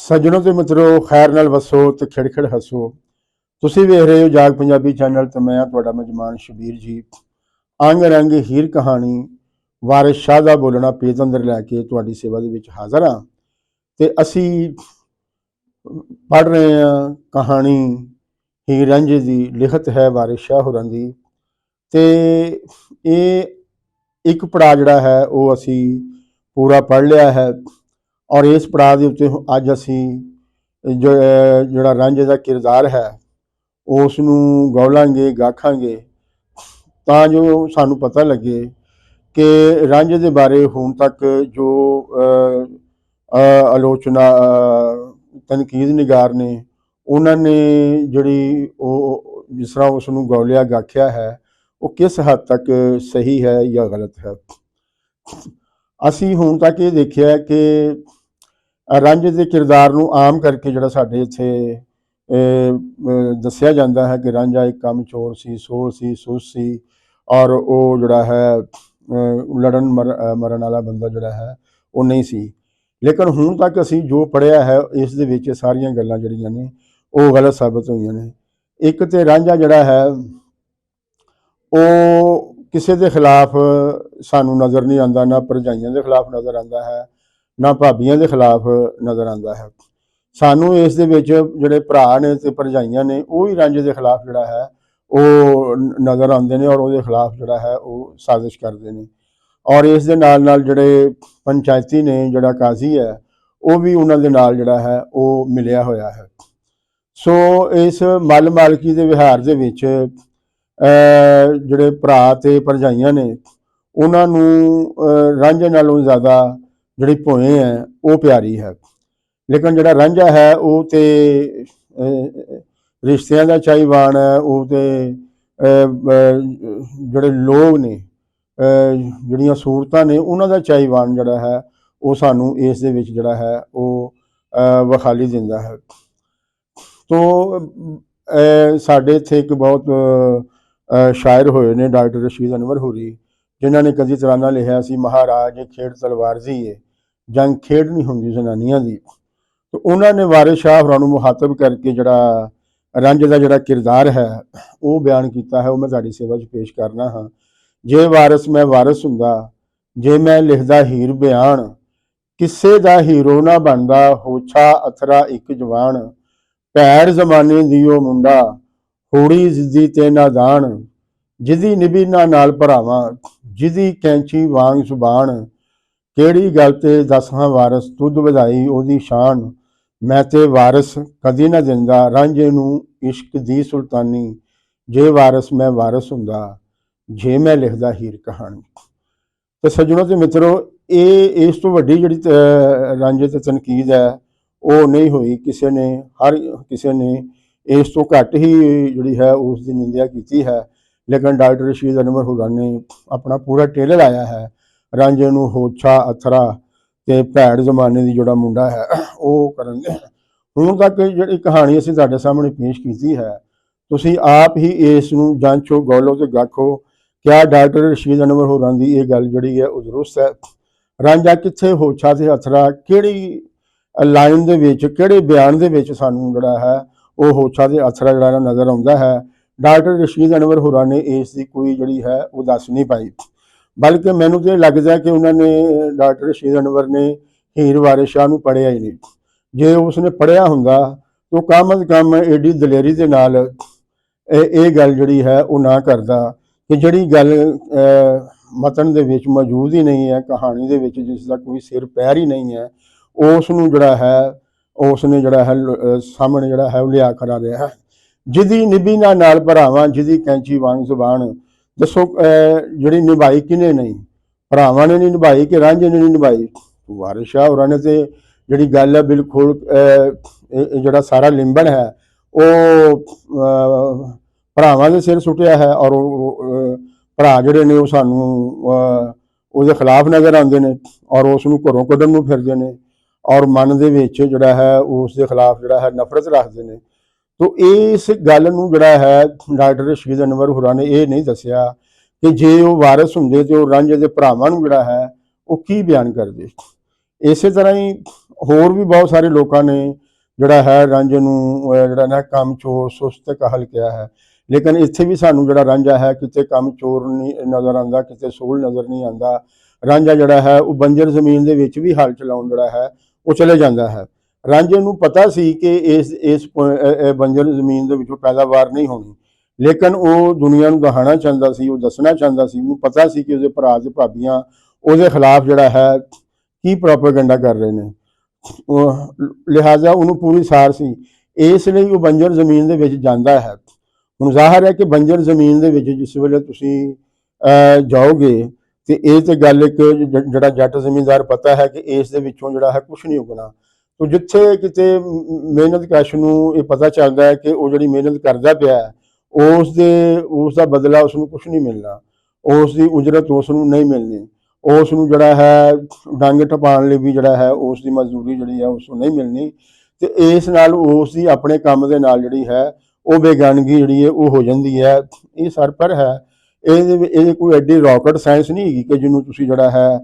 सज्जनों ते मित्रों खैर नाल वसो ते खिड़ खिड़ हसो। तुसी वेख रहे हो जाग पंजाबी चैनल ते मैं तुहाडा मेजमान शबीर जी। अंग रंग हीर कहानी वारिस शाह दा बोलना पेज अंदर लैके तुहाडी सेवा दे विच हाज़र हाँ। ते असी पढ़ रहे हैं कहानी हीर रांझे दी, लिखत है वारिस शाह होरां दी। ते ये एक पड़ा जिहड़ा है वो असी पूरा पढ़ लिया है और इस पड़ाव के उत्ते अज असी जो जिहड़ा रांझे का किरदार है उसनूं गौलांगे गाखांगे तां जो सानूं पता लगे कि रांझे के बारे हुण तक जो आलोचना तनकीद निगार ने उन्होंने जिहड़ी जिस तरह उसनूं गौलिया गाख्या है वो किस हद तक सही है या गलत है। असी हुण तक ये देखिया कि रांझे के किरदार नूं आम करके जिहड़ा साडे इत्थे दस्सिया जाता है कि रांझा एक कम चोर सी, सोल सी, सुस सी और वो जिहड़ा है लड़न मरन वाला बंदा जिहड़ा है वो नहीं सी। लेकिन हुण तक असी जो पढ़िया है इस दे विच सारियां गल्लां जिहड़ियां ने वो गलत साबित होईयां ने। एक तो रांझा जिहड़ा है वो किसी के खिलाफ सानू नज़र नहीं आता, ना भरजाइयों के खिलाफ नज़र आता है, ना भाबियों के खिलाफ नज़र आता है। सानू इस दे विच जिहड़े भरा ने ते भरजाइयां ने वो ही रांझे के खिलाफ जिहड़ा है वो नज़र आते हैं और उसके खिलाफ जिहड़ा है वो साजिश करते हैं। और इस दे नाल जिहड़े पंचायती ने जिहड़ा काजी है वो भी उन्हां दे नाल जिहड़ा है वो मिलिया होया है। सो इस मल मालकी के विहार दे विच जिहड़े भरा ते भरजाइयां ने उन्होंने रांझे नालों ज़्यादा जिहड़ी भोए है वो प्यारी है। लेकिन जिहड़ा रांझा है वो तो रिश्तियां का चाहिवान है, वो तो जिहड़े लोग ने जिहड़ियां सूरतां ने उन्हां दा चाहिवान जिहड़ा है वो सानू इस दे विच जिहड़ा है वो विखाली दिंदा है। तो साडे इत्थे एक बहुत शायर होए ने डॉक्टर रशीद अनवर होरी, जिन्होंने कदी तराना लिखा सी महाराज खेड़ तलवार दी है जंग खेड़ नहीं होंदी जनानियां दी। तो उन्होंने वारिस शाह होरां नूं मुखातब करके जिहड़ा रांझे का जिहड़ा किरदार है वो बयान किया है, वो मैं तुहाडी सेवा च पेश करना हाँ। जे वारिस मैं वारिस हुंदा, जे मैं लिखदा हीर बयान, किस्से दा हीरो ना बनदा होछा अथरा एक जवान, भैड़ जमाने दियो मुंडा होड़ी जिद्दी ते नादान, जिदी निभी नाल भरावां जिदी कैंची वांग जुबान, केड़ी गल ते दस हां वारिस तुद वधाई ओदी शान, मैं ते वारिस कदी ना दिंदा रांझे नूं इश्क दी सुल्तानी, जे वारिस मैं वारिस हुंदा जे मैं लिखदा हीर कहानी। तो सज्जनों ते मित्रों ये इस तो वड्डी जिहड़ी रांझे ते तनकीद है वो नहीं हुई किसी ने, हर किसी ने इस तो घट ही जिहड़ी है उसकी निंदिया की है। लेकिन डॉक्टर रशीद अनवर होरां ने अपना पूरा टेलर आया है रांझे नूं होछा अथरा ते भैड़ जमाने दी जिहड़ा मुंडा है वो करन दे। हुण तक जिहड़ी कहानी असीं तुहाडे सामने पेश की है तुसीं आप ही इस नूं जांचो गौलो ते गाखो, क्या डॉक्टर रशीद अनवर होरां दी ये गल जिहड़ी है वो दुरुस्त है। रांझा कित्थे होछा ते अथरा किहड़ी लाइन दे विच किहड़े बयान दे विच सानूं जिहड़ा है वो होछा ते अथरा जिहड़ा नज़र आउंदा है। डॉक्टर रशीद अनवर होरां ने इसकी कोई जिहड़ी है वो दस नहीं पाई, बल्कि मैनूं तो लगदा है कि उन्होंने डॉक्टर रशीद अनवर ने हीर वारिस शाह नूं पढ़िया ही नहीं। जे उसने पढ़िया हुंदा तो कम अज़ कम एडी दलेरी दे नाल ये गल जिहड़ी है वो ना करदा कि जिहड़ी गल मतन दे विच मौजूद ही नहीं है, कहानी दे विच जिसका कोई सिर पैर ही नहीं है, उसनूं जिहड़ा है उसने जिहड़ा है सामने जिहड़ा है लिया करा रहा है। जिदी निभी नाल भरावां जिदी कैंची वांग जुबान, दसो जिहड़ी निभाई किने नहीं, भरावां ने नहीं निभाई कि रांझे ने नहीं निभाई। वारिस शाह होरां ने ते जिहड़ी गल है बिल्कुल जिहड़ा सारा लिंबड़ है वो भरावां दे सिर सुटिया है और भरा जिहड़े ने वो सानू उसदे खिलाफ नज़र आते हैं और उसनूं घरों कड्ढण नूं फिरदे ने और मन दे विच जिहड़ा है उसदे खिलाफ जिहड़ा है नफरत रखते हैं। तो इस गल नूं जिहड़ा है डॉक्टर रशीद अनवर होरां ने ये नहीं दस्सिया कि जे वो वारिस हुंदे तो रांझे दे भरावां नूं जिहड़ा है वो की बयान करदे। ਇਸੇ ਤਰ੍ਹਾਂ ਹੀ ਹੋਰ ਵੀ ਬਹੁਤ ਸਾਰੇ ਲੋਕਾਂ ਨੇ ਜਿਹੜਾ ਹੈ ਰਾਂਝੇ ਨੂੰ ਜਿਹੜਾ ਨਾ ਕੰਮ ਚੋਰ ਸੁਸਤ ਕਹਲ ਕਿਹਾ ਹੈ। ਲੇਕਿਨ ਇੱਥੇ ਵੀ ਸਾਨੂੰ ਜਿਹੜਾ ਰਾਂਝਾ ਹੈ ਕਿਤੇ ਕੰਮ ਚੋਰ ਨਹੀਂ ਨਜ਼ਰ ਆਉਂਦਾ, ਕਿਤੇ ਸੋਲ ਨਜ਼ਰ ਨਹੀਂ ਆਉਂਦਾ। ਰਾਂਝਾ ਜਿਹੜਾ ਹੈ ਉਹ ਬੰਜਰ ਜ਼ਮੀਨ ਦੇ ਵਿੱਚ ਵੀ ਹਲ ਚਲਾਉਣ ਜਿਹੜਾ ਹੈ ਉਹ ਚਲੇ ਜਾਂਦਾ ਹੈ। ਰਾਂਝੇ ਨੂੰ ਪਤਾ ਸੀ ਕਿ ਇਸ ਬੰਜਰ ਜ਼ਮੀਨ ਦੇ ਵਿੱਚੋਂ ਪੈਦਾਵਾਰ ਨਹੀਂ ਹੋਣੀ, ਲੇਕਿਨ ਉਹ ਦੁਨੀਆ ਨੂੰ ਦਿਖਾਉਣਾ ਚਾਹੁੰਦਾ ਸੀ, ਉਹ ਦੱਸਣਾ ਚਾਹੁੰਦਾ ਸੀ। ਉਹਨੂੰ ਪਤਾ ਸੀ ਕਿ ਉਹਦੇ ਭਰਾ ਤੇ ਭਾਬੀਆਂ ਉਹਦੇ ਖਿਲਾਫ ਜਿਹੜਾ ਹੈ ਕੀ ਪ੍ਰੋਪੇਗੈਂਡਾ ਕਰ ਰਹੇ ਨੇ, ਲਿਹਾਜ਼ਾ ਉਹਨੂੰ ਪੂਰੀ ਸਾਰ ਸੀ। ਇਸ ਲਈ ਉਹ ਬੰਜਰ ਜ਼ਮੀਨ ਦੇ ਵਿੱਚ ਜਾਂਦਾ ਹੈ। ਹੁਣ ਜ਼ਾਹਰ ਹੈ ਕਿ ਬੰਜਰ ਜ਼ਮੀਨ ਦੇ ਵਿੱਚ ਜਿਸ ਵੇਲੇ ਤੁਸੀਂ ਜਾਓਗੇ ਤੇ ਇਹ ਤੇ ਗੱਲ ਇੱਕ ਜਿਹੜਾ ਜੱਟ ਜ਼ਮੀਂਦਾਰ ਪਤਾ ਹੈ ਕਿ ਇਸ ਦੇ ਵਿੱਚੋਂ ਜਿਹੜਾ ਹੈ ਕੁਛ ਨਹੀਂ ਉਗਣਾ। ਤੋ ਜਿੱਥੇ ਕਿਤੇ ਮਿਹਨਤ ਕਸ਼ ਨੂੰ ਇਹ ਪਤਾ ਚੱਲਦਾ ਹੈ ਕਿ ਉਹ ਜਿਹੜੀ ਮਿਹਨਤ ਕਰਦਾ ਪਿਆ ਉਸ ਦਾ ਬਦਲਾ ਉਸ ਨੂੰ ਕੁਛ ਨਹੀਂ ਮਿਲਣਾ, ਉਸ ਦੀ ਉਜਰਤ ਉਸ ਨੂੰ ਨਹੀਂ ਮਿਲਣੀ, ਉਸ ਨੂੰ ਜਿਹੜਾ ਹੈ ਡੰਗ ਟਪਾਉਣ ਲਈ ਵੀ ਜਿਹੜਾ ਹੈ ਉਸ ਦੀ ਮਜ਼ਦੂਰੀ ਜਿਹੜੀ ਹੈ ਉਸ ਨੂੰ ਨਹੀਂ ਮਿਲਣੀ। ਤੇ ਇਸ ਨਾਲ ਉਸ ਦੀ ਆਪਣੇ ਕੰਮ ਦੇ ਨਾਲ ਜਿਹੜੀ ਹੈ ਉਹ ਬੇਗਾਨਗੀ ਜਿਹੜੀ ਹੈ ਉਹ ਹੋ ਜਾਂਦੀ ਹੈ। ਇਹ ਸਰਪਰ ਹੈ, ਇਹਦੇ ਕੋਈ ਐਡੀ ਰਾਕਟ ਸਾਇੰਸ ਨਹੀਂ ਹੈਗੀ ਕਿ ਜਿਹਨੂੰ ਤੁਸੀਂ ਜਿਹੜਾ ਹੈ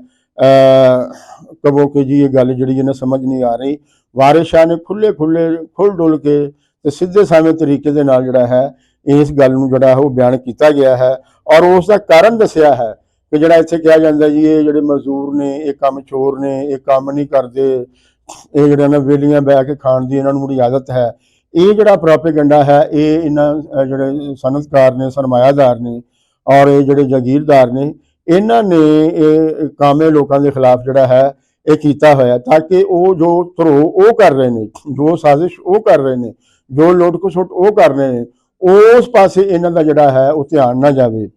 ਕਹੋ ਕਿ ਜੀ ਇਹ ਗੱਲ ਜਿਹੜੀ ਇਹਨੇ ਸਮਝ ਨਹੀਂ ਆ ਰਹੀ। ਵਾਰਿਸ ਸ਼ਾਹ ਨੇ ਖੁੱਲ ਡੁੱਲ ਕੇ ਤੇ ਸਿੱਧੇ ਸਾਵੇਂ ਤਰੀਕੇ ਦੇ ਨਾਲ ਜਿਹੜਾ ਹੈ ਇਸ ਗੱਲ ਨੂੰ ਜਿਹੜਾ ਉਹ ਬਿਆਨ ਕੀਤਾ ਗਿਆ ਹੈ ਔਰ ਉਸ ਦਾ ਕਾਰਨ ਦੱਸਿਆ ਹੈ ਕਿ ਜਿਹੜਾ ਇੱਥੇ ਕਿਹਾ ਜਾਂਦਾ ਜੀ ਇਹ ਜਿਹੜੇ ਮਜ਼ਦੂਰ ਨੇ ਇਹ ਕੰਮ ਚੋਰ ਨੇ, ਇਹ ਕੰਮ ਨਹੀਂ ਕਰਦੇ, ਇਹ ਜਿਹੜਾ ਨਾ ਵੇਲੀਆਂ ਬਹਿ ਕੇ ਖਾਣ ਦੀ ਇਹਨਾਂ ਨੂੰ ਬੜੀ ਆਦਤ ਹੈ। ਇਹ ਜਿਹੜਾ ਪ੍ਰੋਪੇਗੈਂਡਾ ਹੈ ਇਹ ਇਹਨਾਂ ਜਿਹੜੇ ਸਨਅਤਕਾਰ ਨੇ, ਸਰਮਾਇਆਦਾਰ ਨੇ ਔਰ ਇਹ ਜਿਹੜੇ ਜਾਗੀਰਦਾਰ ਨੇ, ਇਹਨਾਂ ਨੇ ਇਹ ਕਾਮੇ ਲੋਕਾਂ ਦੇ ਖਿਲਾਫ ਜਿਹੜਾ ਹੈ ਇਹ ਕੀਤਾ ਹੋਇਆ ਤਾਂ ਕਿ ਉਹ ਜੋ ਧਰੋ ਉਹ ਕਰ ਰਹੇ ਨੇ, ਜੋ ਸਾਜ਼ਿਸ਼ ਉਹ ਕਰ ਰਹੇ ਨੇ, ਜੋ ਲੁੱਟ ਖਸੁੱਟ ਉਹ ਕਰ ਰਹੇ ਨੇ, ਉਸ ਪਾਸੇ ਇਹਨਾਂ ਦਾ ਜਿਹੜਾ ਹੈ ਉਹ ਧਿਆਨ ਨਾ ਜਾਵੇ।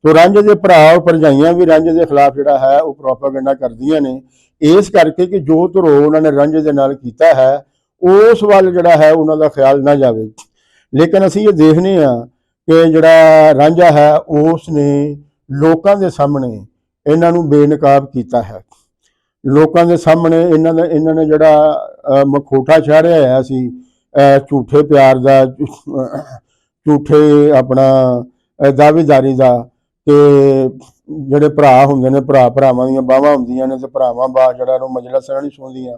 ਤੋ ਰਾਂਝੇ ਦੇ ਭਰਾ ਭਰਜਾਈਆਂ ਵੀ ਰਾਂਝੇ ਦੇ ਖਿਲਾਫ ਜਿਹੜਾ ਹੈ ਉਹ ਪ੍ਰੋਪੇਗੈਂਡਾ ਕਰਦੀਆਂ ਨੇ, ਇਸ ਕਰਕੇ ਕਿ ਜੋ ਧਰੋ ਉਹਨਾਂ ਨੇ ਰਾਂਝੇ ਦੇ ਨਾਲ ਕੀਤਾ ਹੈ ਉਸ ਵੱਲ ਜਿਹੜਾ ਹੈ ਉਹਨਾਂ ਦਾ ਖਿਆਲ ਨਾ ਜਾਵੇ। ਲੇਕਿਨ ਅਸੀਂ ਇਹ ਦੇਖਦੇ ਹਾਂ ਕਿ ਜਿਹੜਾ ਰਾਂਝਾ ਹੈ ਉਸ ਨੇ ਲੋਕਾਂ ਦੇ ਸਾਹਮਣੇ ਇਹਨਾਂ ਨੂੰ ਬੇਨਕਾਬ ਕੀਤਾ ਹੈ। ਲੋਕਾਂ ਦੇ ਸਾਹਮਣੇ ਇਹਨਾਂ ਨੇ ਜਿਹੜਾ ਮਖੌਟਾ ਚਾੜਿਆ ਹੋਇਆ ਸੀ ਝੂਠੇ ਪਿਆਰ ਦਾ, ਝੂਠੇ ਆਪਣਾ ਦਾਅਵੇਦਾਰੀ ਦਾ, ਕਿ ਜਿਹੜੇ ਭਰਾ ਹੁੰਦੇ ਨੇ ਭਰਾਵਾਂ ਦੀਆਂ ਬਾਹਾਂ ਹੁੰਦੀਆਂ ਨੇ ਤੇ ਭਰਾਵਾਂ ਬਾਹ ਜਿਹੜਾ ਨੂੰ ਮਜਲਿਸ ਨਹੀਂ ਸੁਣਦੀਆਂ।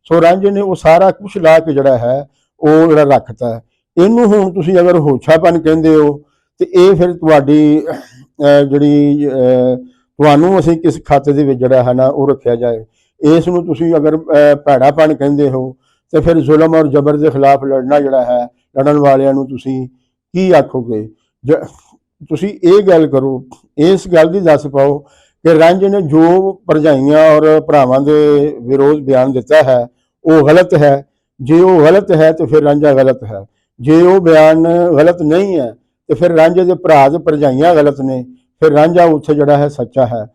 ਸੋ ਰਾਂਝੇ ਨੇ ਉਹ ਸਾਰਾ ਕੁਛ ਲਾ ਕੇ ਜਿਹੜਾ ਹੈ ਉਹ ਜਿਹੜਾ ਰੱਖਤਾ। ਇਹਨੂੰ ਹੁਣ ਤੁਸੀਂ ਅਗਰ ਹੋਛਾਪਨ ਕਹਿੰਦੇ ਹੋ ਤੇ ਇਹ ਫਿਰ ਤੁਹਾਡੀ ਜਿਹੜੀ ਤੁਹਾਨੂੰ ਅਸੀਂ ਕਿਸ ਖਾਤੇ ਦੇ ਵਿੱਚ ਜਿਹੜਾ ਹੈ ਨਾ ਉਹ ਰੱਖਿਆ ਜਾਏ। ਇਸ ਨੂੰ ਤੁਸੀਂ ਅਗਰ ਭੈੜਾਪਨ ਕਹਿੰਦੇ ਹੋ ਤੇ ਫਿਰ ਜ਼ੁਲਮ ਔਰ ਜ਼ਬਰ ਦੇ ਖਿਲਾਫ ਲੜਨਾ ਜਿਹੜਾ ਹੈ, ਲੜਨ ਵਾਲਿਆਂ ਨੂੰ ਤੁਸੀਂ ਕੀ ਆਖੋਗੇ? ਤੁਸੀਂ ਇਹ ਗੱਲ ਕਰੋ, ਇਸ ਗੱਲ ਦੀ ਦੱਸ ਪਾਓ ਕਿ ਰਾਂਝੇ ਨੇ ਜੋ ਭਰਜਾਈਆਂ ਔਰ ਭਰਾਵਾਂ ਦੇ ਵਿਰੋਧ ਬਿਆਨ ਦਿੱਤਾ ਹੈ ਉਹ ਗਲਤ ਹੈ। ਜੇ ਉਹ ਗਲਤ ਹੈ ਤੇ ਫਿਰ ਰਾਂਝਾ ਗਲਤ ਹੈ, ਜੇ ਉਹ ਬਿਆਨ ਗਲਤ ਨਹੀਂ ਹੈ ਤੇ ਫਿਰ ਰਾਂਝੇ ਦੇ ਭਰਾ ਤੇ ਭਰਜਾਈਆਂ ਗਲਤ ਨੇ, ਫਿਰ ਰਾਂਝਾ ਉੱਥੇ ਜਿਹੜਾ ਹੈ ਸੱਚਾ ਹੈ।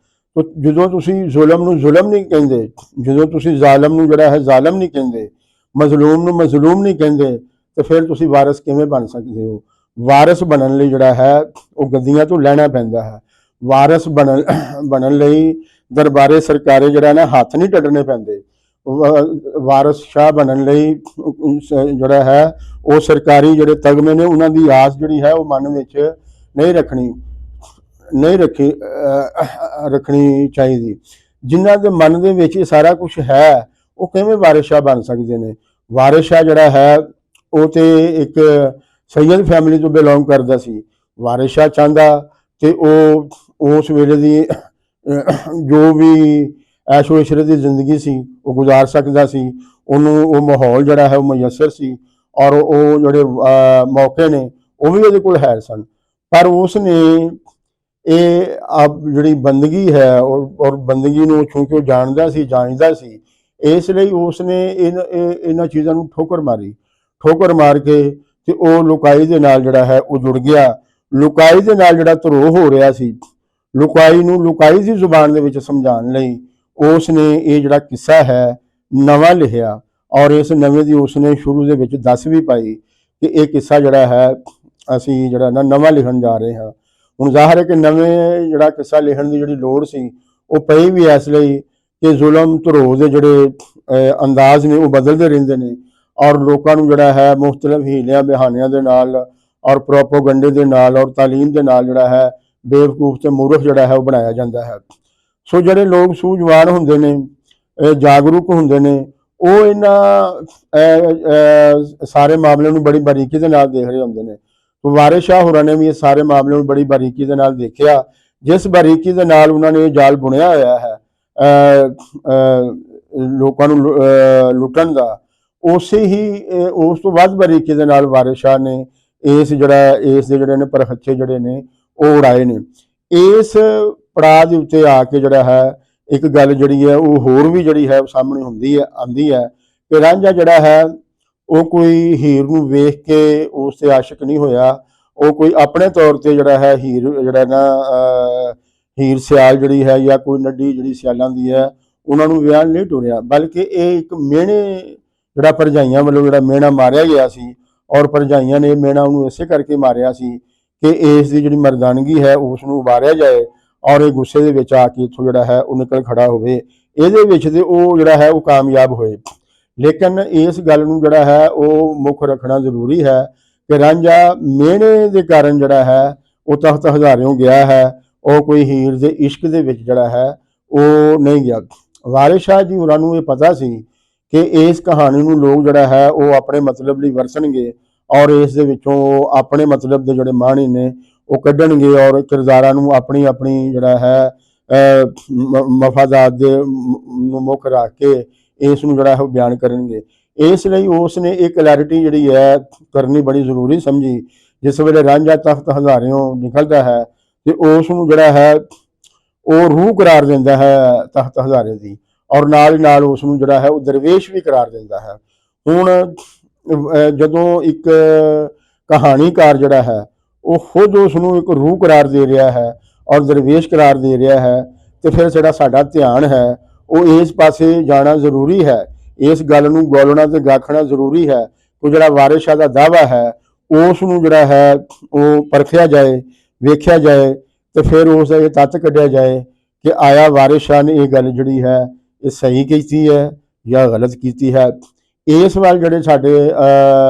ਜਦੋਂ ਤੁਸੀਂ ਜ਼ੁਲਮ ਨੂੰ ਜ਼ੁਲਮ ਨਹੀਂ ਕਹਿੰਦੇ, ਜਦੋਂ ਤੁਸੀਂ ਜ਼ਾਲਮ ਨੂੰ ਜਿਹੜਾ ਹੈ ਜ਼ਾਲਮ ਨਹੀਂ ਕਹਿੰਦੇ, ਮਜ਼ਲੂਮ ਨੂੰ ਮਜ਼ਲੂਮ ਨਹੀਂ ਕਹਿੰਦੇ, ਤੇ ਫਿਰ ਤੁਸੀਂ ਵਾਰਿਸ ਕਿਵੇਂ ਬਣ ਸਕਦੇ ਹੋ? ਵਾਰਿਸ ਬਣਨ ਲਈ ਜਿਹੜਾ ਹੈ ਉਹ ਗੱਦੀਆਂ ਤੋਂ ਲੈਣਾ ਪੈਂਦਾ ਹੈ। ਵਾਰਿਸ ਬਣਨ ਲਈ ਦਰਬਾਰੇ ਸਰਕਾਰੇ ਜਿਹੜਾ ਨਾ ਹੱਥ ਨਹੀਂ ਟੱਟਣੇ ਪੈਂਦੇ। ਵਾਰਿਸ ਸ਼ਾਹ ਬਣਨ ਲਈ ਜਿਹੜਾ ਹੈ ਉਹ ਸਰਕਾਰੀ ਜਿਹੜੇ ਤਗਮੇ ਨੇ ਉਹਨਾਂ ਦੀ ਆਸ ਜਿਹੜੀ ਹੈ ਉਹ ਮਨ ਵਿੱਚ ਨਹੀਂ ਰੱਖਣੀ ਚਾਹੀਦੀ। ਜਿਨ੍ਹਾਂ ਦੇ ਮਨ ਦੇ ਵਿੱਚ ਇਹ ਸਾਰਾ ਕੁਝ ਹੈ ਉਹ ਕਿਵੇਂ ਵਾਰਿਸ ਸ਼ਾਹ ਬਣ ਸਕਦੇ ਨੇ? ਵਾਰਿਸ ਸ਼ਾਹ ਜਿਹੜਾ ਹੈ ਉਹ ਤੇ ਇੱਕ ਸੈਯਦ ਫੈਮਿਲੀ ਤੋਂ ਬਿਲੋਂਗ ਕਰਦਾ ਸੀ। ਵਾਰਿਸ ਸ਼ਾਹ ਚਾਹੁੰਦਾ ਤੇ ਉਹ ਉਸ ਵੇਲੇ ਦੀ ਜੋ ਵੀ ਐਸ਼ੋ ਇਸ਼ਰਤ ਦੀ ਜ਼ਿੰਦਗੀ ਸੀ ਉਹ ਗੁਜ਼ਾਰ ਸਕਦਾ ਸੀ। ਉਹਨੂੰ ਉਹ ਮਾਹੌਲ ਜਿਹੜਾ ਹੈ ਉਹ ਮੁਯੱਸਰ ਸੀ ਔਰ ਉਹ ਜਿਹੜੇ ਮੌਕੇ ਨੇ ਉਹ ਵੀ ਉਹਦੇ ਕੋਲ ਹੈ ਸਨ। ਪਰ ਉਸ ਨੇ ਇਹ ਜਿਹੜੀ ਬੰਦਗੀ ਹੈ ਔਰ ਬੰਦਗੀ ਨੂੰ ਕਿਉਂਕਿ ਉਹ ਜਾਣਦਾ ਸੀ, ਇਸ ਲਈ ਉਸ ਨੇ ਇਹਨਾਂ ਚੀਜ਼ਾਂ ਨੂੰ ਠੋਕਰ ਮਾਰ ਕੇ ਤੇ ਉਹ ਲੁਕਾਈ ਦੇ ਨਾਲ ਜਿਹੜਾ ਹੈ ਉਹ ਜੁੜ ਗਿਆ। ਲੁਕਾਈ ਦੇ ਨਾਲ ਜਿਹੜਾ ਧਰੋਹ ਹੋ ਰਿਹਾ ਸੀ, ਲੁਕਾਈ ਨੂੰ ਲੁਕਾਈ ਦੀ ਜ਼ੁਬਾਨ ਦੇ ਵਿੱਚ ਸਮਝਾਉਣ ਲਈ ਉਸ ਨੇ ਇਹ ਜਿਹੜਾ ਕਿੱਸਾ ਹੈ ਨਵਾਂ ਲਿਖਿਆ ਔਰ ਇਸ ਨਵੇਂ ਦੀ ਉਸ ਨੇ ਸ਼ੁਰੂ ਦੇ ਵਿੱਚ ਦੱਸ ਵੀ ਪਾਈ ਕਿ ਇਹ ਕਿੱਸਾ ਜਿਹੜਾ ਹੈ ਅਸੀਂ ਜਿਹੜਾ ਨਾ ਨਵਾਂ ਲਿਖਣ ਜਾ ਰਹੇ ਹਾਂ। ਹੁਣ ਜ਼ਾਹਰ ਹੈ ਕਿ ਨਵੇਂ ਜਿਹੜਾ ਕਿੱਸਾ ਲਿਖਣ ਦੀ ਜਿਹੜੀ ਲੋੜ ਸੀ ਉਹ ਪਈ ਵੀ ਇਸ ਲਈ ਕਿ ਜ਼ੁਲਮ ਧਰੋਹ ਦੇ ਜਿਹੜੇ ਅੰਦਾਜ਼ ਨੇ ਉਹ ਬਦਲਦੇ ਰਹਿੰਦੇ ਨੇ ਔਰ ਲੋਕਾਂ ਨੂੰ ਜਿਹੜਾ ਹੈ ਮੁਖਤਲਿਫ ਹੀਲਿਆਂ ਬਹਾਨਿਆਂ ਦੇ ਨਾਲ ਔਰ ਪ੍ਰੋਪੋਗੰਡੇ ਦੇ ਨਾਲ ਔਰ ਤਾਲੀਮ ਦੇ ਨਾਲ ਜਿਹੜਾ ਹੈ ਬੇਵਕੂਫ ਤੇ ਮੂਰਖ ਜਿਹੜਾ ਹੈ ਉਹ ਬਣਾਇਆ ਜਾਂਦਾ ਹੈ। ਸੋ ਜਿਹੜੇ ਲੋਕ ਸੂਝਵਾਨ ਹੁੰਦੇ ਨੇ ਜਾਗਰੂਕ ਹੁੰਦੇ ਨੇ, ਉਹ ਇਹਨਾਂ ਸਾਰੇ ਮਾਮਲੇ ਨੂੰ ਬੜੀ ਬਾਰੀਕੀ ਦੇ ਨਾਲ ਦੇਖ ਰਹੇ ਹੁੰਦੇ ਨੇ। ਵਾਰਿਸ ਸ਼ਾਹ ਹੋਰਾਂ ਨੇ ਵੀ ਇਹ ਸਾਰੇ ਮਾਮਲੇ ਨੂੰ ਬੜੀ ਬਾਰੀਕੀ ਦੇ ਨਾਲ ਦੇਖਿਆ, ਜਿਸ ਬਾਰੀਕੀ ਦੇ ਨਾਲ ਉਹਨਾਂ ਨੇ ਇਹ ਜਾਲ ਬੁਣਿਆ ਹੋਇਆ ਹੈ ਲੋਕਾਂ ਨੂੰ ਲੁੱਟਣ ਦਾ, ਉਸੇ ਹੀ ਉਸ ਤੋਂ ਵੱਧ ਬਾਰੀਕੀ ਦੇ ਨਾਲ ਵਾਰਿਸ ਸ਼ਾਹ ਨੇ ਇਸ ਦੇ ਜਿਹੜੇ ਨੇ ਪਰਖੱਚੇ ਜਿਹੜੇ ਨੇ ਉਹ ਉਡਾਏ ਨੇ। ਇਸ ਪੜਾਅ ਦੇ ਉੱਤੇ ਆ ਕੇ ਜਿਹੜਾ ਹੈ ਇੱਕ ਗੱਲ ਜਿਹੜੀ ਹੈ ਉਹ ਹੋਰ ਵੀ ਜਿਹੜੀ ਹੈ ਸਾਹਮਣੇ ਆਉਂਦੀ ਹੈ ਕਿ ਰਾਂਝਾ ਜਿਹੜਾ ਹੈ ਉਹ ਕੋਈ ਹੀਰ ਨੂੰ ਵੇਖ ਕੇ ਉਸ ਤੇ ਆਸ਼ਿਕ ਨਹੀਂ ਹੋਇਆ, ਉਹ ਕੋਈ ਆਪਣੇ ਤੌਰ ਤੇ ਜਿਹੜਾ ਹੈ ਹੀਰ ਸਿਆਲ ਜਿਹੜੀ ਹੈ ਜਾਂ ਕੋਈ ਨੱਡੀ ਜਿਹੜੀ ਸਿਆਲਾਂ ਦੀ ਹੈ ਉਹਨਾਂ ਨੂੰ ਵਿਆਹ ਨਹੀਂ ਟੁਰਿਆ, ਬਲਕਿ ਇਹ ਇੱਕ ਮਿਹਣੇ ਜਿਹੜਾ ਭਰਜਾਈਆਂ ਵੱਲੋਂ ਜਿਹੜਾ ਮਿਹਣਾ ਮਾਰਿਆ ਗਿਆ ਸੀ, ਔਰ ਭਰਜਾਈਆਂ ਨੇ ਮਿਹਣਾ ਉਹਨੂੰ ਇਸੇ ਕਰਕੇ ਮਾਰਿਆ ਸੀ ਕਿ ਇਸ ਦੀ ਜਿਹੜੀ ਮਰਦਾਨਗੀ ਹੈ ਉਸ ਨੂੰ ਉਭਾਰਿਆ ਜਾਏ, ਔਰ ਇਹ ਗੁੱਸੇ ਦੇ ਵਿੱਚ ਆ ਕੇ ਇੱਥੋਂ ਜਿਹੜਾ ਹੈ ਉਹ ਨਿਕਲ ਖੜਾ ਹੋਵੇ। ਇਹਦੇ ਵਿੱਚ ਤੇ ਉਹ ਜਿਹੜਾ ਹੈ ਉਹ ਕਾਮਯਾਬ ਹੋਏ। ਲੇਕਿਨ ਇਸ ਗੱਲ ਨੂੰ ਜਿਹੜਾ ਹੈ ਉਹ ਮੁੱਖ ਰੱਖਣਾ ਜ਼ਰੂਰੀ ਹੈ ਕਿ ਰਾਂਝਾ ਮਿਹਣੇ ਦੇ ਕਾਰਨ ਜਿਹੜਾ ਹੈ ਉਹ ਤਖਤ ਹਜ਼ਾਰਿਓਂ ਗਿਆ ਹੈ, ਉਹ ਕੋਈ ਹੀਰ ਦੇ ਇਸ਼ਕ ਦੇ ਵਿੱਚ ਜਿਹੜਾ ਹੈ ਉਹ ਨਹੀਂ ਗਿਆ। ਵਾਰਿਸ ਸ਼ਾਹ ਜੀ ਹੋਰਾਂ ਨੂੰ ਇਹ ਪਤਾ ਸੀ ਕਿ ਇਸ ਕਹਾਣੀ ਨੂੰ ਲੋਕ ਜਿਹੜਾ ਹੈ ਉਹ ਆਪਣੇ ਮਤਲਬ ਲਈ ਵਰਤਣਗੇ, ਔਰ ਇਸ ਦੇ ਵਿੱਚੋਂ ਆਪਣੇ ਮਤਲਬ ਦੇ ਜਿਹੜੇ ਮਾਣੀ ਨੇ ਉਹ ਕੱਢਣਗੇ, ਔਰ ਕਿਰਦਾਰਾਂ ਨੂੰ ਆਪਣੀ ਜਿਹੜਾ ਹੈ ਮਫਾਦਾਤ ਦੇ ਨੂੰ ਮੁੱਖ ਰੱਖ ਕੇ ਇਸ ਨੂੰ ਜਿਹੜਾ ਹੈ ਉਹ ਬਿਆਨ ਕਰਨਗੇ। ਇਸ ਲਈ ਉਸ ਨੇ ਇਹ ਕਲੈਰਿਟੀ ਜਿਹੜੀ ਹੈ ਕਰਨੀ ਬੜੀ ਜ਼ਰੂਰੀ ਸਮਝੀ। ਜਿਸ ਵੇਲੇ ਰਾਂਝਾ ਤਖਤ ਹਜ਼ਾਰਿਓਂ ਨਿਕਲਦਾ ਹੈ ਤੇ ਉਸ ਨੂੰ ਜਿਹੜਾ ਹੈ ਉਹ ਰੂਹ ਕਰਾਰ ਦਿੰਦਾ ਹੈ ਤਖਤ ਹਜ਼ਾਰੇ ਦੀ, ਔਰ ਨਾਲ ਹੀ ਨਾਲ ਉਸ ਨੂੰ ਜਿਹੜਾ ਹੈ ਉਹ ਦਰਵੇਸ਼ ਵੀ ਕਰਾਰ ਦਿੰਦਾ ਹੈ। ਹੁਣ ਜਦੋਂ ਇੱਕ ਕਹਾਣੀਕਾਰ ਜਿਹੜਾ ਹੈ ਉਹ ਖੁਦ ਉਸ ਨੂੰ ਇੱਕ ਰੂਹ ਕਰਾਰ ਦੇ ਰਿਹਾ ਹੈ ਔਰ ਦਰਵੇਸ਼ ਕਰਾਰ ਦੇ ਰਿਹਾ ਹੈ, ਤੇ ਫਿਰ ਜਿਹੜਾ ਸਾਡਾ ਧਿਆਨ ਹੈ ਉਹ ਇਸ ਪਾਸੇ ਜਾਣਾ ਜ਼ਰੂਰੀ ਹੈ। ਇਸ ਗੱਲ ਨੂੰ ਗੋਲਣਾ ਤੇ ਗਾਖਣਾ ਜ਼ਰੂਰੀ ਹੈ ਕਿ ਜਿਹੜਾ ਵਾਰਿਸ ਸ਼ਾਹ ਦਾ ਦਾਅਵਾ ਹੈ ਉਸ ਨੂੰ ਜਿਹੜਾ ਹੈ ਉਹ ਪਰਖਿਆ ਜਾਏ, ਵੇਖਿਆ ਜਾਏ, ਤੇ ਫਿਰ ਉਸ ਦਾ ਇਹ ਤੱਤ ਕੱਢਿਆ ਜਾਏ ਕਿ ਆਇਆ ਵਾਰਿਸ ਸ਼ਾਹ ਨੇ ਇਹ ਗੱਲ ਜਿਹੜੀ ਹੈ ਇਹ ਸਹੀ ਕੀਤੀ ਹੈ ਜਾਂ ਗਲਤ ਕੀਤੀ ਹੈ। ਇਸ ਵੱਲ ਜਿਹੜੇ ਸਾਡੇ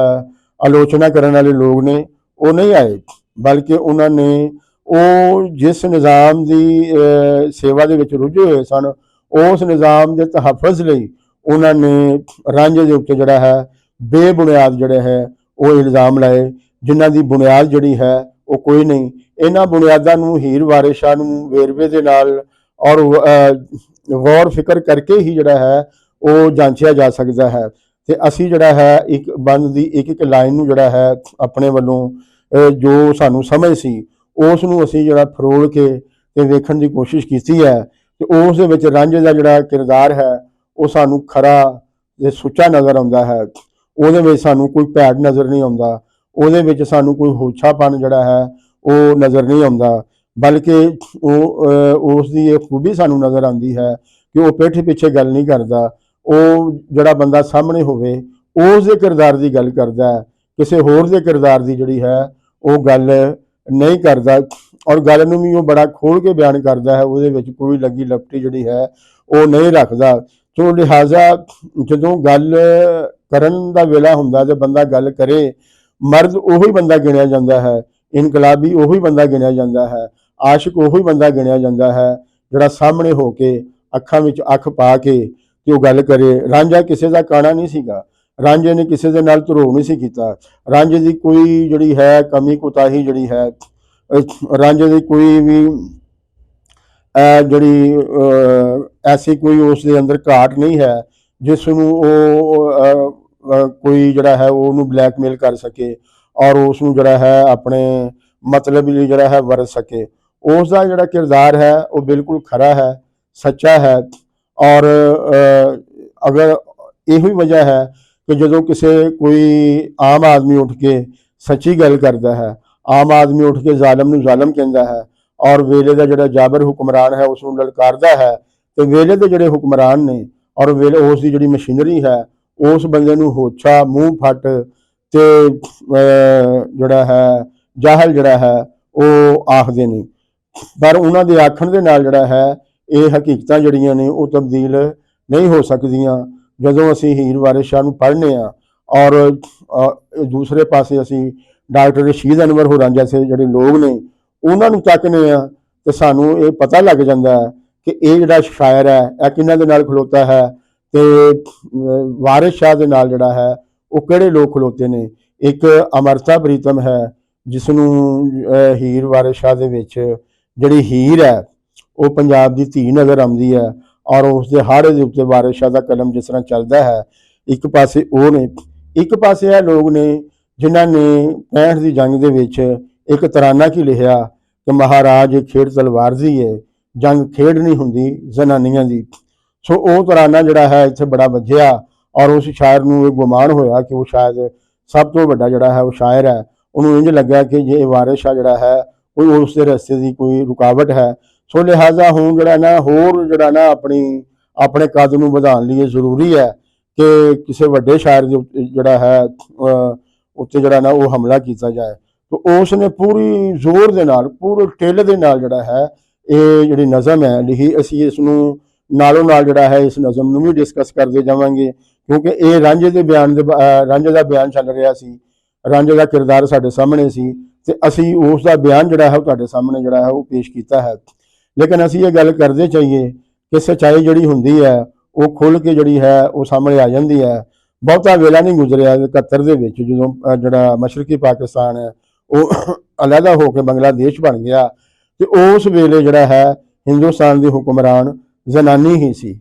ਆਲੋਚਨਾ ਕਰਨ ਵਾਲੇ ਲੋਕ ਨੇ ਉਹ ਨਹੀਂ ਆਏ, ਬਲਕਿ ਉਹਨਾਂ ਨੇ ਉਹ ਜਿਸ ਨਿਜ਼ਾਮ ਦੀ ਸੇਵਾ ਦੇ ਵਿੱਚ ਰੁੱਝੇ ਹੋਏ ਸਨ ਉਸ ਨਿਜ਼ਾਮ ਦੇ ਤਹੱਫੁਜ਼ ਲਈ ਉਹਨਾਂ ਨੇ ਰਾਂਝੇ ਦੇ ਉੱਤੇ ਜਿਹੜਾ ਹੈ ਬੇਬੁਨਿਆਦ ਜਿਹੜੇ ਹੈ ਉਹ ਇਲਜ਼ਾਮ ਲਾਏ, ਜਿਨ੍ਹਾਂ ਦੀ ਬੁਨਿਆਦ ਜਿਹੜੀ ਹੈ ਉਹ ਕੋਈ ਨਹੀਂ। ਇਹਨਾਂ ਬੁਨਿਆਦਾਂ ਨੂੰ ਹੀਰ ਵਾਰਿਸ ਸ਼ਾਹ ਨੂੰ ਵੇਰਵੇ ਦੇ ਨਾਲ ਔਰ ਗੌਰ ਫਿਕਰ ਕਰਕੇ ਹੀ ਜਿਹੜਾ ਹੈ ਉਹ ਜਾਂਚਿਆ ਜਾ ਸਕਦਾ ਹੈ। ਤੇ ਅਸੀਂ ਜਿਹੜਾ ਹੈ ਇੱਕ ਬੰਦ ਦੀ ਇੱਕ ਲਾਈਨ ਨੂੰ ਜਿਹੜਾ ਹੈ ਆਪਣੇ ਵੱਲੋਂ ਜੋ ਸਾਨੂੰ ਸਮਝ ਸੀ ਉਸ ਨੂੰ ਅਸੀਂ ਜਿਹੜਾ ਫਰੋਲ ਕੇ ਤੇ ਵੇਖਣ ਦੀ ਕੋਸ਼ਿਸ਼ ਕੀਤੀ ਹੈ, ਤੇ ਉਸ ਦੇ ਵਿੱਚ ਰਾਂਝੇ ਦਾ ਜਿਹੜਾ ਕਿਰਦਾਰ ਹੈ ਉਹ ਸਾਨੂੰ ਖਰਾ ਤੇ ਸੁੱਚਾ ਨਜ਼ਰ ਆਉਂਦਾ ਹੈ। ਉਹਦੇ ਵਿੱਚ ਸਾਨੂੰ ਕੋਈ ਭੈੜ ਨਜ਼ਰ ਨਹੀਂ ਆਉਂਦਾ, ਉਹਦੇ ਵਿੱਚ ਸਾਨੂੰ ਕੋਈ ਹੋਛਾਪਨ ਜਿਹੜਾ ਹੈ ਉਹ ਨਜ਼ਰ ਨਹੀਂ ਆਉਂਦਾ, ਬਲਕਿ ਉਸ ਦੀ ਇਹ ਖੂਬੀ ਸਾਨੂੰ ਨਜ਼ਰ ਆਉਂਦੀ ਹੈ ਕਿ ਉਹ ਪਿੱਠ ਪਿੱਛੇ ਗੱਲ ਨਹੀਂ ਕਰਦਾ। ਉਹ ਜਿਹੜਾ ਬੰਦਾ ਸਾਹਮਣੇ ਹੋਵੇ ਉਸ ਦੇ ਕਿਰਦਾਰ ਦੀ ਗੱਲ ਕਰਦਾ ਹੈ, ਕਿਸੇ ਹੋਰ ਦੇ ਕਿਰਦਾਰ ਦੀ ਜਿਹੜੀ ਹੈ ਉਹ ਗੱਲ ਨਹੀਂ ਕਰਦਾ, ਔਰ ਗੱਲ ਨੂੰ ਵੀ ਉਹ ਬੜਾ ਖੋਲ ਕੇ ਬਿਆਨ ਕਰਦਾ ਹੈ, ਉਹਦੇ ਵਿੱਚ ਕੋਈ ਲੱਗੀ ਲਪਟੀ ਜਿਹੜੀ ਹੈ ਉਹ ਨਹੀਂ ਰੱਖਦਾ। ਸੋ ਲਿਹਾਜ਼ਾ ਜਦੋਂ ਗੱਲ ਕਰਨ ਦਾ ਵੇਲਾ ਹੁੰਦਾ ਤੇ ਬੰਦਾ ਗੱਲ ਕਰੇ, ਮਰਦ ਉਹੀ ਬੰਦਾ ਗਿਣਿਆ ਜਾਂਦਾ ਹੈ, ਇਨਕਲਾਬੀ ਉਹੀ ਬੰਦਾ ਗਿਣਿਆ ਜਾਂਦਾ ਹੈ, ਆਸ਼ਿਕ ਉਹੀ ਬੰਦਾ ਗਿਣਿਆ ਜਾਂਦਾ ਹੈ ਜਿਹੜਾ ਸਾਹਮਣੇ ਹੋ ਕੇ ਅੱਖਾਂ ਵਿੱਚ ਅੱਖ ਪਾ ਕੇ ਤੇ ਉਹ ਗੱਲ ਕਰੇ। ਰਾਂਝਾ ਕਿਸੇ ਦਾ ਕਾਣਾ ਨਹੀਂ ਸੀਗਾ, ਰਾਂਝੇ ਨੇ ਕਿਸੇ ਦੇ ਨਾਲ ਧਰੋਹ ਨਹੀਂ ਸੀ ਕੀਤਾ, ਰਾਂਝੇ ਦੀ ਕੋਈ ਜਿਹੜੀ ਹੈ ਕਮੀ ਕੁਤਾਹੀ ਜਿਹੜੀ ਹੈ, ਰਾਂਝੇ ਦੀ ਕੋਈ ਵੀ ਜਿਹੜੀ ਐਸੀ ਕੋਈ ਉਸ ਦੇ ਅੰਦਰ ਘਾਟ ਨਹੀਂ ਹੈ ਜਿਸ ਨੂੰ ਉਹ ਕੋਈ ਜਿਹੜਾ ਹੈ ਉਹਨੂੰ ਬਲੈਕਮੇਲ ਕਰ ਸਕੇ ਔਰ ਉਸ ਨੂੰ ਜਿਹੜਾ ਹੈ ਆਪਣੇ ਮਤਲਬ ਲਈ ਜਿਹੜਾ ਹੈ ਵਰਤ ਸਕੇ। ਉਸ ਦਾ ਜਿਹੜਾ ਕਿਰਦਾਰ ਹੈ ਉਹ ਬਿਲਕੁਲ ਖਰਾ ਹੈ, ਸੱਚਾ ਹੈ, ਔਰ ਅਗਰ ਇਹੋ ਹੀ ਵਜ੍ਹਾ ਹੈ ਕਿ ਜਦੋਂ ਕੋਈ ਆਮ ਆਦਮੀ ਉੱਠ ਕੇ ਸੱਚੀ ਗੱਲ ਕਰਦਾ ਹੈ, ਆਮ ਆਦਮੀ ਉੱਠ ਕੇ ਜ਼ਾਲਮ ਨੂੰ ਜ਼ਾਲਮ ਕਹਿੰਦਾ ਹੈ ਔਰ ਵੇਲੇ ਦਾ ਜਿਹੜਾ ਜਾਬਰ ਹੁਕਮਰਾਨ ਹੈ ਉਸ ਨੂੰ ਲਲਕਾਰਦਾ ਹੈ, ਤੇ ਵੇਲੇ ਦੇ ਜਿਹੜੇ ਹੁਕਮਰਾਨ ਨੇ ਔਰ ਵੇਲੇ ਉਸ ਦੀ ਜਿਹੜੀ ਮਸ਼ੀਨਰੀ ਹੈ ਉਸ ਬੰਦੇ ਨੂੰ ਹੋਛਾ, ਮੂੰਹ ਫੱਟ ਤੇ ਜਿਹੜਾ ਹੈ ਜਾਹਲ ਜਿਹੜਾ ਹੈ ਉਹ ਆਖਦੇ ਨੇ। ਪਰ ਉਹਨਾਂ ਦੇ ਆਖਣ ਦੇ ਨਾਲ ਜਿਹੜਾ ਹੈ ਇਹ ਹਕੀਕਤਾਂ ਜਿਹੜੀਆਂ ਨੇ ਉਹ ਤਬਦੀਲ ਨਹੀਂ ਹੋ ਸਕਦੀਆਂ। ਜਦੋਂ ਅਸੀਂ ਹੀਰ ਵਾਰਿਸ ਸ਼ਾਹ ਨੂੰ ਪੜ੍ਹਨੇ ਆ ਔਰ ਦੂਸਰੇ ਪਾਸੇ ਅਸੀਂ ਡਾਕਟਰ ਰਸ਼ੀਦ ਅਨਵਰ ਹੋਰਾਂ ਜੈਸੇ ਜਿਹੜੇ ਲੋਕ ਨੇ ਉਹਨਾਂ ਨੂੰ ਤੱਕਨੇ ਆ, ਤੇ ਸਾਨੂੰ ਇਹ ਪਤਾ ਲੱਗ ਜਾਂਦਾ ਹੈ कि ये जिहड़ा शायर है यह किन्हां दे नाल खलोता है ते वारिस शाह दे नाल जिहड़ा है वो किहड़े लोग खलोते ने। एक अमरता प्रीतम है जिसनूं हीर वारिस शाह दे विच जिहड़ी हीर है वो पंजाब दी धी नज़र आउंदी है और उसके हाड़े के उत्ते वारिस शाह का कलम जिस तरह चलता है। एक पासे वो ने, एक पासे ये लोग ने जिन्हों ने 65 की जंग दे विच एक तराना की लिखिया कि महाराज ये खेड तलवार दी है, जंग खेड नहीं हुंदी जनानियां दी। सो वो तराना जिहड़ा है इत्थे बड़ा वज्जिया और उस शायर नूं ये गुमान होया कि वो शायद सब तो वड्डा जिहड़ा है वो शायर है। उन्होंने इंज लग्या कि जे वारिस शाह जिहड़ा है कोई उसके रस्ते की कोई रुकावट है। सो लिहाजा हुण जिहड़ा ना होर जिहड़ा ना अपने कद नूं वधाउण लई जरूरी है कि किसी वड्डे शायर दे उत्ते जिहड़ा है उत्ते जिहड़ा ना वो हमला किया जाए। तो उसने पूरी जोर दे नाल पूरे टिल दे नाल जिहड़ा है ये जिहड़ी नज़म है लिखी। असीं इसनूं नालों नाल जिहड़ा है इस नज़म नूं भी डिस्कस करते जावांगे क्योंकि ये रांझे दे बयान दे रांझे दा बयान चल रहा सी, रांझे दा किरदार साडे सामने सी ते असीं उस दा बयान जिहड़ा है तुहाडे सामने जिहड़ा है वो पेश कीता है। लेकिन असीं ये गल करदे चाहिए कि सच्चाई जिहड़ी हुंदी है वो खुल के जिहड़ी है वो सामने आ जांदी है। बहुता वेला नहीं गुजरिया 71 दे विच जदों जिहड़ा मशरकी पाकिस्तान है वो अलहदा होकर बांग्लादेश बन गया तो उस वेले जिहड़ा है हिंदुस्तान की हुक्मरान जनानी ही सी।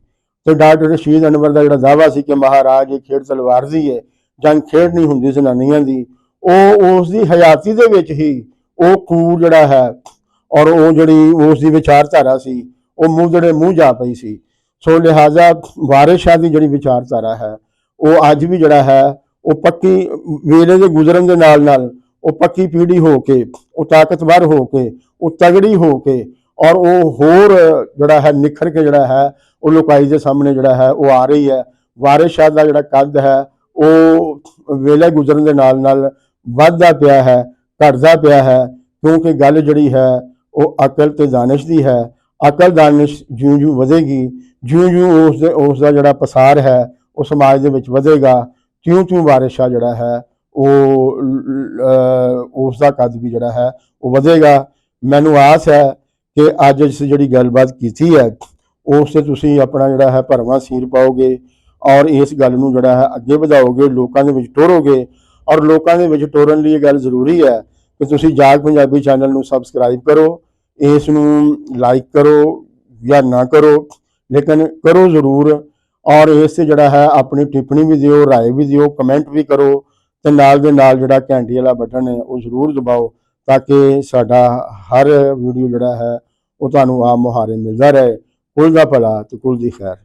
तो डॉक्टर रशीद अनवर का जिहड़ा दावा सी कि महाराज ये खेड तलवार दी है, जंग खेड नहीं हुंदी जनानियां दी। उसकी हयाती दे विच ही वो कूड़ जिहड़ा है और वो जिहड़ी उसकी विचारधारा सी वो मूँह जा पई सी। सो लिहाजा वारिस शाह की जिहड़ी विचारधारा है वो अज भी जिहड़ा है वो पक्की वेले के गुजरन के नाल नाल वो पक्की पीढ़ी हो के वो ताकतवर हो के वो तगड़ी हो के और वो होर जिहड़ा है निखर के जिहड़ा है वो लोकाई के सामने जिहड़ा है वो आ रही है। वारिस शाह का जिहड़ा कद है वो वेले गुजरन के नाल नाल वधदा पिया है, घटदा पिया है क्योंकि गल जिहड़ी है वो अकल ते दानिश दी है। अकल दानिश ज्यों ज्यों वधेगी, ज्यों ज्यों उसका जिहड़ा पसार है वो समाज दे विच वधेगा, त्यों त्यों वारिस शाह जिहड़ा है वो उसका कद भी जिहड़ा है वो वधेगा। मैनूं आस है कि अज इस जिहड़ी गलबात कीती है उस ते तुसीं अपना जिहड़ा है भरवां सीर पाओगे और इस गल नूं जिहड़ा है अगे वधाओगे, लोकां दे विच टोरोगे। और लोकां दे विच टोरन लई गल जरूरी है कि तुसीं जाग पंजाबी चैनल नूं सबसक्राइब करो, इस नूं लाइक करो या ना करो लेकिन करो जरूर। और इस जिहड़ा है अपनी टिप्पणी भी दिओ, राय भी दिओ, कमेंट भी करो ते नाल दे नाल जिहड़ा घंटी वाला बटन है वो जरूर दबाओ ताकि साडा हर वीडियो जिहड़ा है वो तुहानूं आप मुहारे मिलदा रहे। कुल दा भला ते कुल दी खैर।